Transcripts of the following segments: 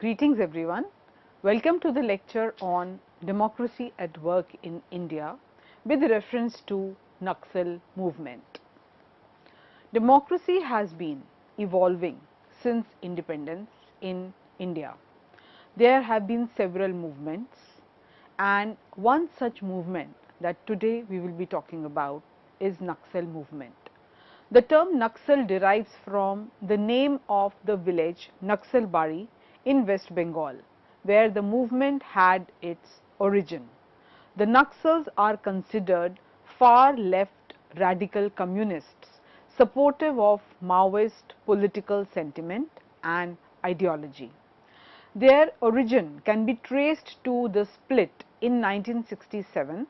Greetings everyone. Welcome to the lecture on democracy at work in India with reference to Naxal movement. Democracy has been evolving since independence in India. There have been several movements, and one such movement that today we will be talking about is Naxal movement. The term Naxal derives from the name of the village Naxalbari in West Bengal, where the movement had its origin. The Naxals are considered far left radical communists supportive of Maoist political sentiment and ideology. Their origin can be traced to the split in 1967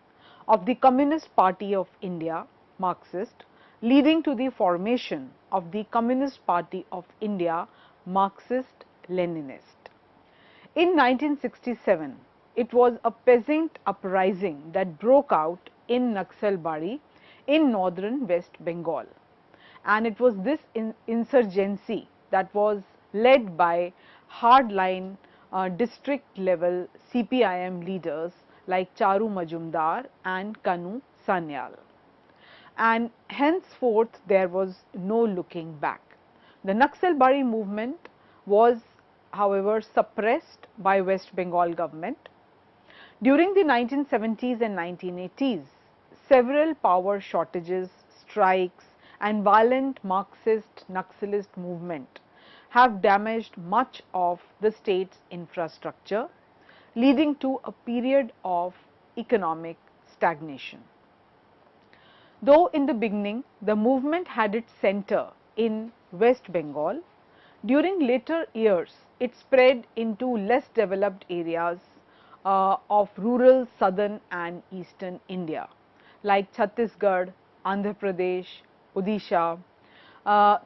of the Communist Party of India, Marxist, leading to the formation of the Communist Party of India, Marxist-Leninist. In 1967, it was a peasant uprising that broke out in Naxalbari in northern West Bengal, and it was this insurgency that was led by hardline district level CPIM leaders like Charu Majumdar and Kanu Sanyal. And henceforth there was no looking back. The Naxalbari movement was, however, suppressed by West Bengal government. During the 1970s and 1980s, several power shortages, strikes and violent Marxist Naxalist movement have damaged much of the state's infrastructure, leading to a period of economic stagnation. Though in the beginning the movement had its center in West Bengal, during later years it spread into less developed areas of rural southern and eastern India like Chhattisgarh, Andhra Pradesh, Odisha,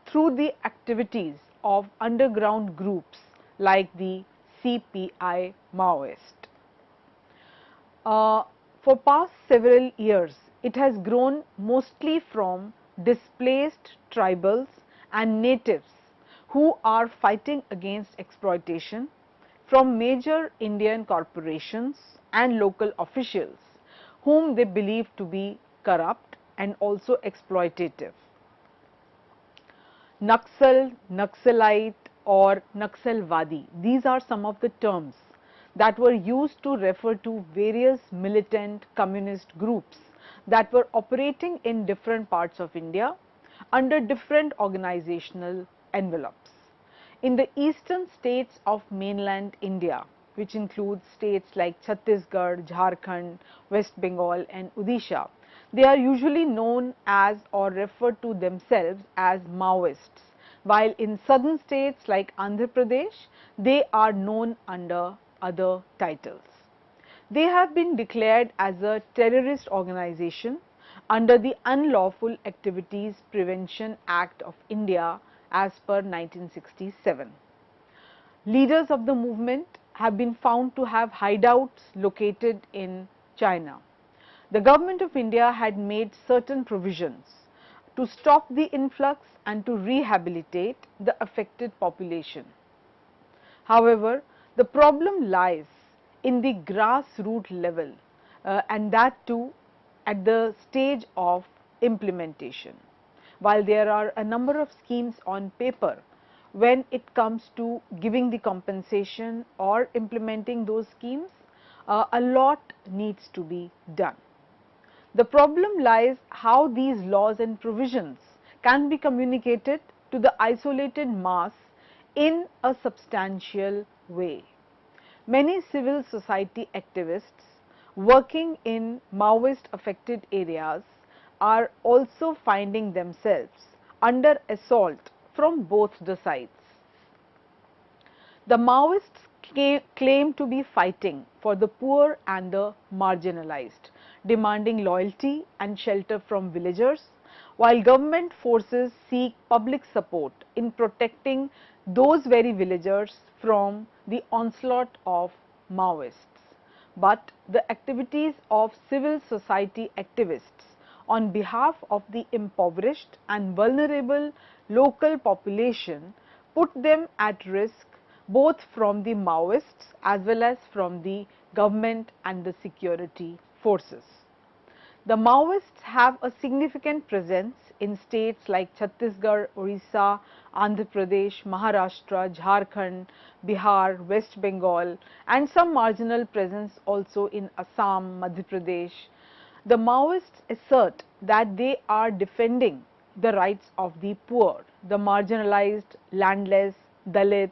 through the activities of underground groups like the CPI Maoist. For past several years, it has grown mostly from displaced tribals and natives who are fighting against exploitation from major Indian corporations and local officials whom they believe to be corrupt and also exploitative. Naxal, Naxalite or Naxalwadi, these are some of the terms that were used to refer to various militant communist groups that were operating in different parts of India under different organizational envelopes. In the eastern states of mainland India, which includes states like Chhattisgarh, Jharkhand, West Bengal and Odisha, they are usually known as or refer to themselves as Maoists, while in southern states like Andhra Pradesh, they are known under other titles. They have been declared as a terrorist organization under the Unlawful Activities Prevention Act of India as per 1967. Leaders of the movement have been found to have hideouts located in China. The government of India had made certain provisions to stop the influx and to rehabilitate the affected population. However, the problem lies in the grassroots level and that too at the stage of implementation. While there are a number of schemes on paper, when it comes to giving the compensation or implementing those schemes, a lot needs to be done. The problem lies how these laws and provisions can be communicated to the isolated mass in a substantial way. Many civil society activists working in Maoist affected areas are also finding themselves under assault from both the sides. The Maoists claim to be fighting for the poor and the marginalized, demanding loyalty and shelter from villagers, while government forces seek public support in protecting those very villagers from the onslaught of Maoists. But the activities of civil society activists on behalf of the impoverished and vulnerable local population put them at risk both from the Maoists as well as from the government and the security forces. The Maoists have a significant presence in states like Chhattisgarh, Orissa, Andhra Pradesh, Maharashtra, Jharkhand, Bihar, West Bengal, and some marginal presence also in Assam, Madhya Pradesh. The Maoists assert that they are defending the rights of the poor, the marginalized, landless, Dalits,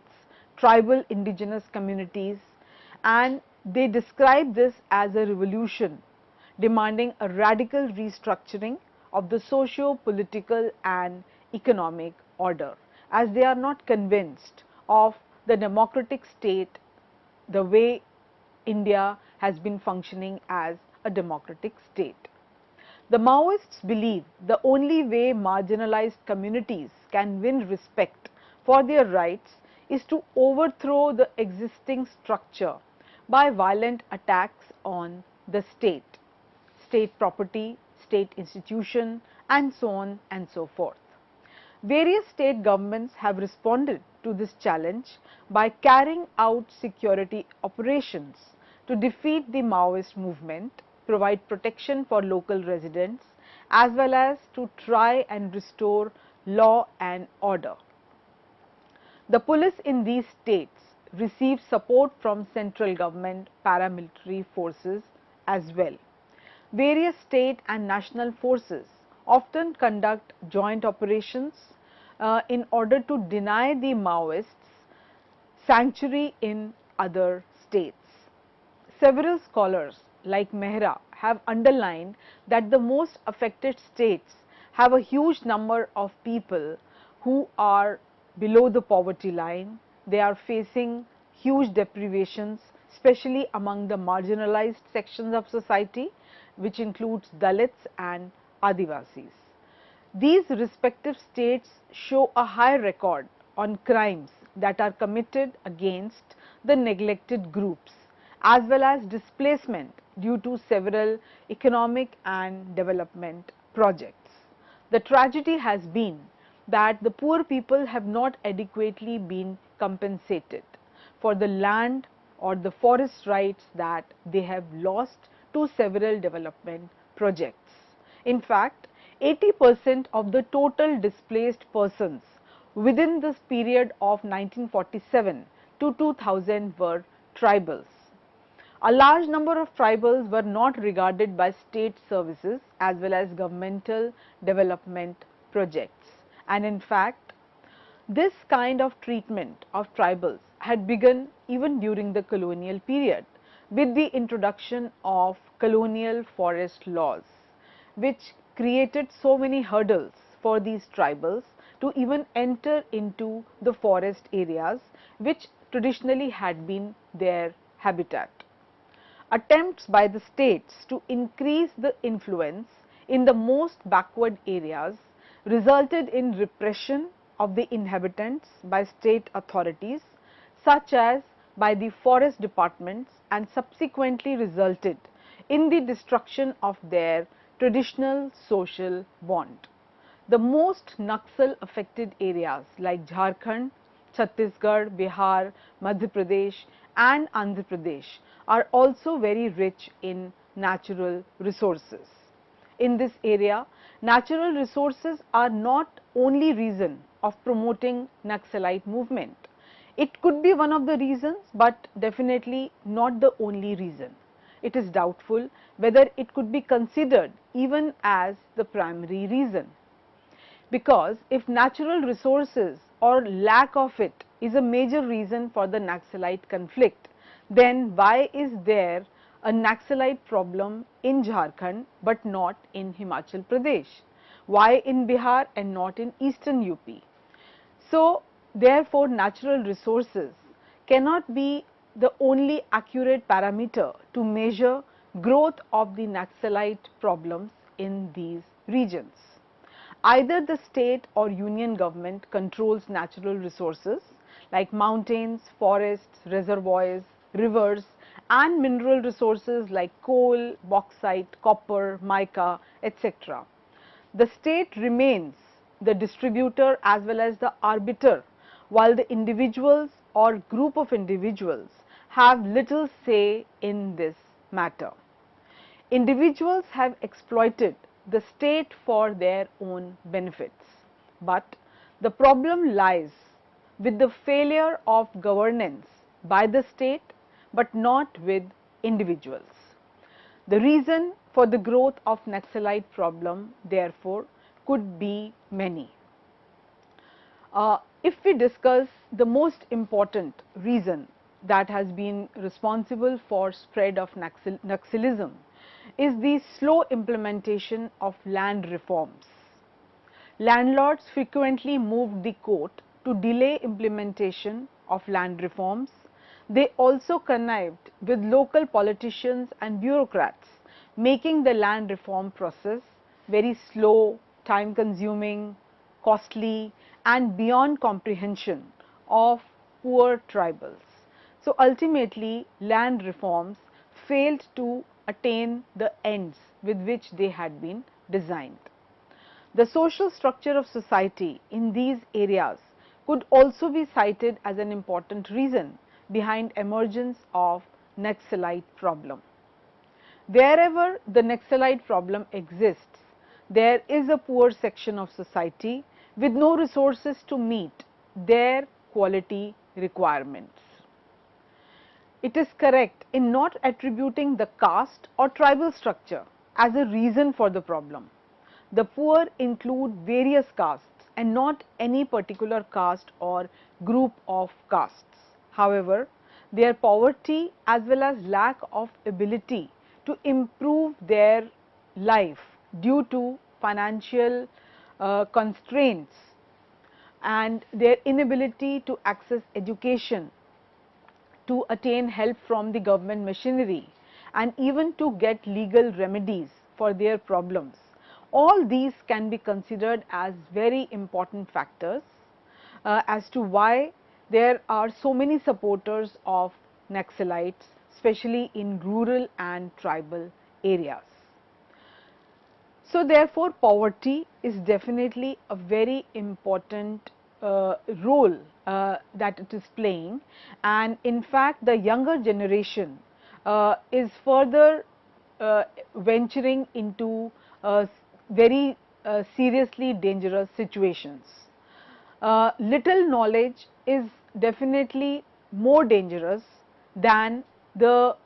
tribal indigenous communities, and they describe this as a revolution demanding a radical restructuring of the socio-political and economic order, as they are not convinced of the democratic state the way India has been functioning as a democratic state. The Maoists believe the only way marginalized communities can win respect for their rights is to overthrow the existing structure by violent attacks on the state property, state institution, and so on and so forth. Various state governments have responded to this challenge by carrying out security operations to defeat the Maoist movement, provide protection for local residents, as well as to try and restore law and order. The police in these states receive support from central government paramilitary forces as well. Various state and national forces often conduct joint operations in order to deny the Maoists sanctuary in other states. Several scholars like Mehra have underlined that the most affected states have a huge number of people who are below the poverty line. They are facing huge deprivations, especially among the marginalized sections of society, which includes Dalits and Adivasis. These respective states show a high record on crimes that are committed against the neglected groups, as well as displacement due to several economic and development projects. The tragedy has been that the poor people have not adequately been compensated for the land or the forest rights that they have lost to several development projects. In fact, 80% of the total displaced persons within this period of 1947 to 2000 were tribals. A large number of tribals were not regarded by state services as well as governmental development projects. And in fact, this kind of treatment of tribals had begun even during the colonial period with the introduction of colonial forest laws, which created so many hurdles for these tribals to even enter into the forest areas which traditionally had been their habitat. Attempts by the states to increase the influence in the most backward areas resulted in repression of the inhabitants by state authorities, such as by the forest departments, and subsequently resulted in the destruction of their traditional social bond. The most Naxal affected areas like Jharkhand, Chhattisgarh, Bihar, Madhya Pradesh and Andhra Pradesh are also very rich in natural resources. In this area, natural resources are not only reason of promoting Naxalite movement. It could be one of the reasons, but definitely not the only reason. It is doubtful whether it could be considered even as the primary reason. Because if natural resources or lack of it is a major reason for the Naxalite conflict, then why is there a Naxalite problem in Jharkhand but not in Himachal Pradesh? Why in Bihar and not in eastern UP? So, therefore, natural resources cannot be the only accurate parameter to measure growth of the Naxalite problems in these regions. Either the state or union government controls natural resources like mountains, forests, reservoirs, rivers and mineral resources like coal, bauxite, copper, mica, etc. The state remains the distributor as well as the arbiter, while the individuals or group of individuals have little say in this matter. Individuals have exploited the state for their own benefits, but the problem lies with the failure of governance by the state, but not with individuals. The reason for the growth of Naxalite problem, therefore, could be many. If we discuss the most important reason that has been responsible for spread of Naxalism is the slow implementation of land reforms. Landlords frequently moved the court to delay implementation of land reforms. They also connived with local politicians and bureaucrats, making the land reform process very slow, time consuming, costly and beyond comprehension of poor tribals. So, ultimately land reforms failed to attain the ends with which they had been designed. The social structure of society in these areas could also be cited as an important reason behind emergence of Naxalite problem. Wherever the Naxalite problem exists, there is a poor section of society with no resources to meet their quality requirements. It is correct in not attributing the caste or tribal structure as a reason for the problem. The poor include various castes and not any particular caste or group of castes. However, their poverty as well as lack of ability to improve their life due to financial constraints and their inability to access education, to attain help from the government machinery and even to get legal remedies for their problems. All these can be considered as very important factors as to why there are so many supporters of Naxalites, especially in rural and tribal areas. So, therefore, poverty is definitely a very important role that it is playing, and in fact, the younger generation is further venturing into very seriously dangerous situations. Little knowledge is definitely more dangerous than the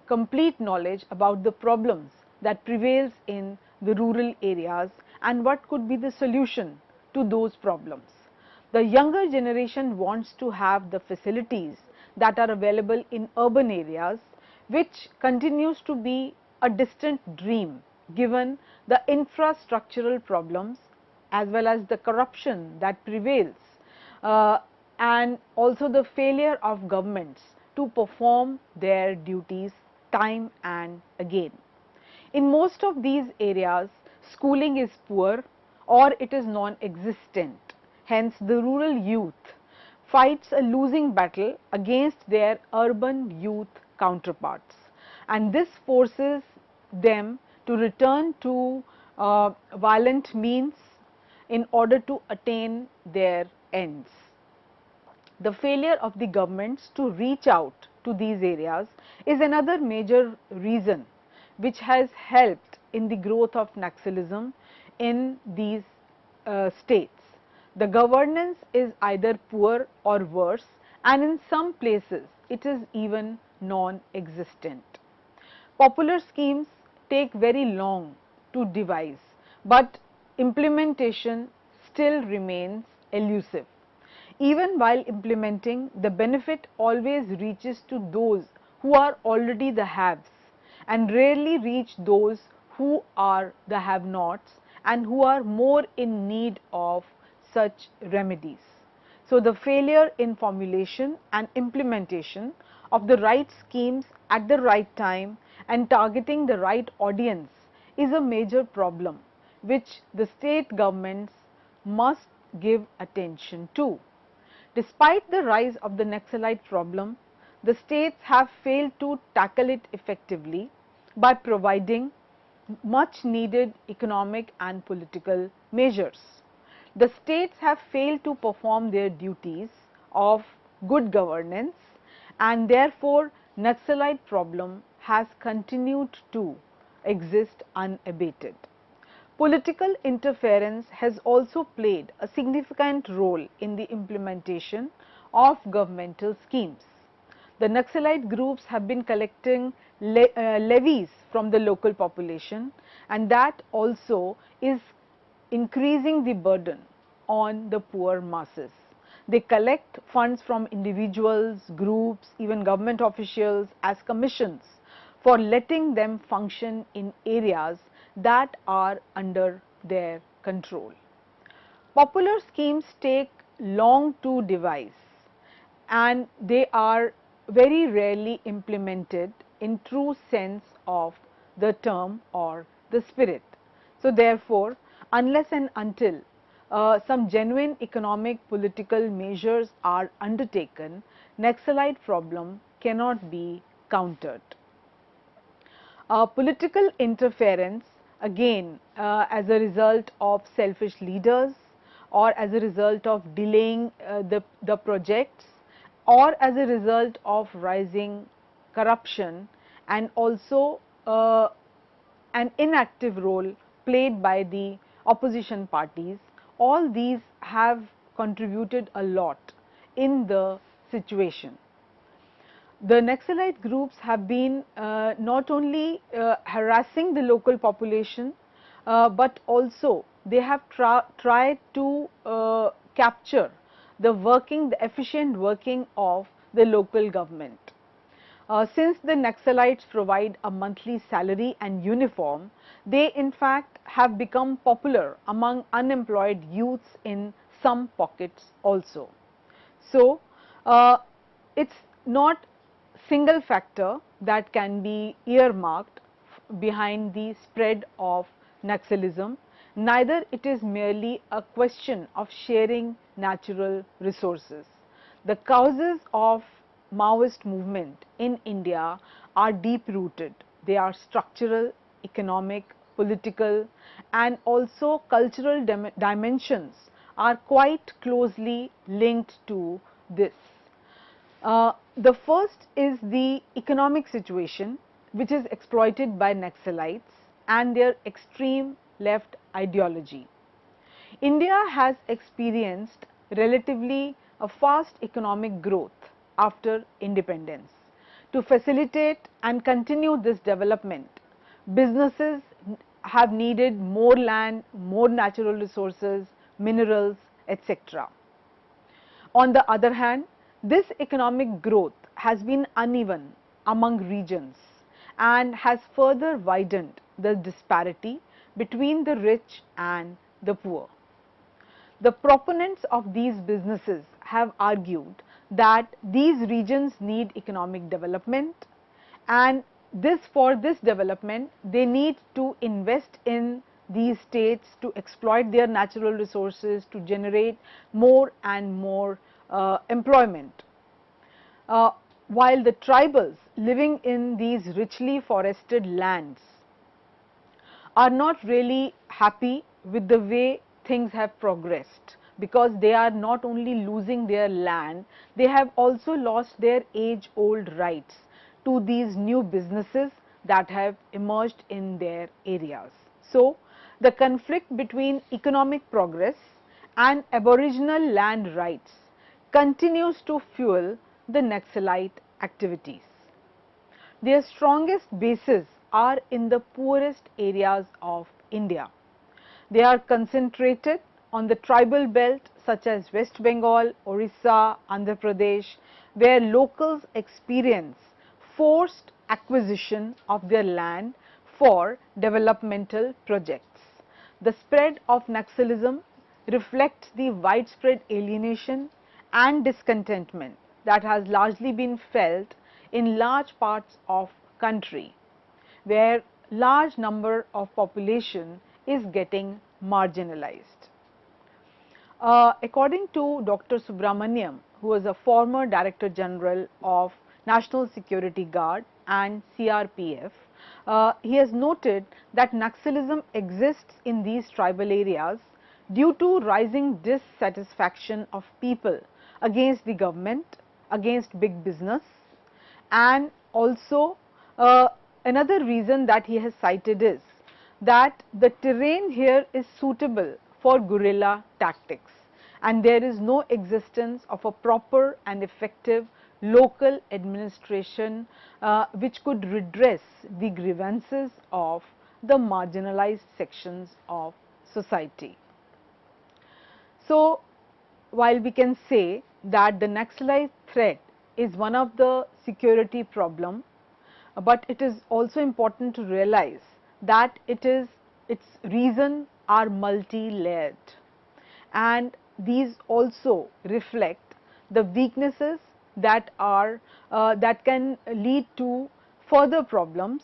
complete knowledge about the problems that prevails in the rural areas and what could be the solution to those problems. The younger generation wants to have the facilities that are available in urban areas, which continues to be a distant dream given the infrastructural problems as well as the corruption that prevails and also the failure of governments to perform their duties time and again. In most of these areas, schooling is poor or it is non-existent. Hence, the rural youth fights a losing battle against their urban youth counterparts, and this forces them to return to violent means in order to attain their ends. The failure of the governments to reach out to these areas is another major reason which has helped in the growth of Naxalism in these states. The governance is either poor or worse, and in some places it is even non-existent. Popular schemes take very long to devise, but implementation still remains elusive. Even while implementing, the benefit always reaches to those who are already the haves and rarely reach those who are the have-nots and who are more in need of such remedies. So, the failure in formulation and implementation of the right schemes at the right time and targeting the right audience is a major problem which the state governments must give attention to. Despite the rise of the Naxalite problem, the states have failed to tackle it effectively by providing much needed economic and political measures. The states have failed to perform their duties of good governance, and therefore Naxalite problem has continued to exist unabated. Political interference has also played a significant role in the implementation of governmental schemes. The Naxalite groups have been collecting levies from the local population, and that also is increasing the burden on the poor masses. They collect funds from individuals, groups, even government officials as commissions for letting them function in areas that are under their control. Popular schemes take long to devise, and they are very rarely implemented in true sense of the term or the spirit. So therefore, unless and until some genuine economic political measures are undertaken, Naxalite problem cannot be countered. Political interference, again as a result of selfish leaders, or as a result of delaying the projects, or as a result of rising corruption, and also an inactive role played by the opposition parties, all these have contributed a lot in the situation. The Naxalite groups have been not only harassing the local population, but also they have tried to capture the efficient working of the local government. Since the Naxalites provide a monthly salary and uniform, they in fact have become popular among unemployed youths in some pockets also. So, it's not single factor that can be earmarked behind the spread of Naxalism, neither it is merely a question of sharing natural resources. The causes of Maoist movement in India are deep rooted. They are structural, economic, political, and also cultural dimensions are quite closely linked to this. The first is the economic situation, which is exploited by Naxalites and their extreme left ideology. India has experienced relatively a fast economic growth after independence. To facilitate and continue this development, businesses have needed more land, more natural resources, minerals, etc. On the other hand, this economic growth has been uneven among regions and has further widened the disparity between the rich and the poor. The proponents of these businesses have argued that these regions need economic development, and for this development they need to invest in these states to exploit their natural resources to generate more and more employment. While the tribals living in these richly forested lands are not really happy with the way things have progressed, because they are not only losing their land, they have also lost their age-old rights to these new businesses that have emerged in their areas. So, the conflict between economic progress and aboriginal land rights continues to fuel the Naxalite activities. Their strongest bases are in the poorest areas of India. They are concentrated on the tribal belt such as West Bengal, Orissa, Andhra Pradesh, where locals experience forced acquisition of their land for developmental projects. The spread of Naxalism reflects the widespread alienation and discontentment that has largely been felt in large parts of country, where large number of population is getting marginalized. According to Dr. Subramaniam, who was a former Director General of National Security Guard and CRPF, he has noted that Naxalism exists in these tribal areas due to rising dissatisfaction of people against the government, against big business, and also another reason that he has cited is that the terrain here is suitable for guerrilla tactics, and there is no existence of a proper and effective local administration which could redress the grievances of the marginalized sections of society. So, while we can say that the Naxalite threat is one of the security problem, but it is also important to realize that its reasons are multi-layered, and these also reflect the weaknesses that can lead to further problems,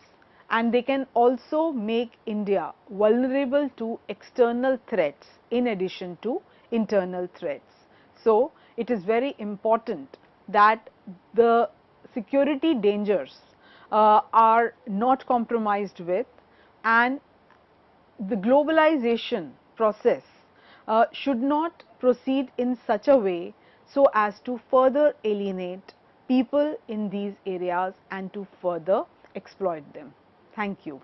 and they can also make India vulnerable to external threats in addition to internal threats. So, it is very important that the security dangers are not compromised with, and the globalization process should not proceed in such a way so as to further alienate people in these areas and to further exploit them. Thank you.